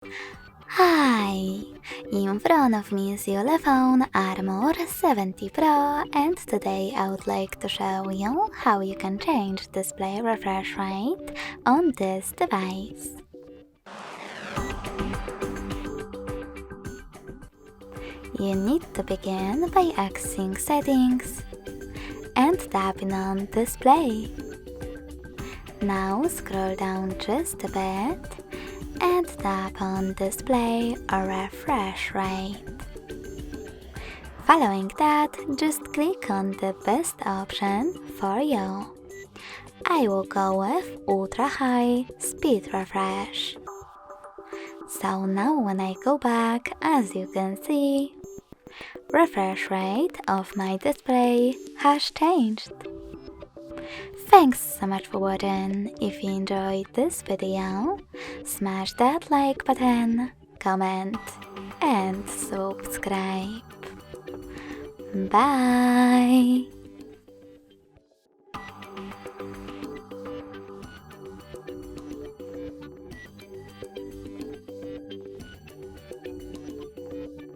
Hi! In front of me is ULEFONE Armor 70 Pro, and today I would like to show you how you can change display refresh rate on this device. You need to begin by accessing Settings and tapping on Display. Now scroll down just a bit and tap on Display or Refresh Rate. Following that, just click on the best option for you. I will go with Ultra High Speed Refresh. So now when I go back, as you can see, refresh rate of my display has changed. Thanks so much for watching. If you enjoyed this video, smash that like button, comment and subscribe. Bye!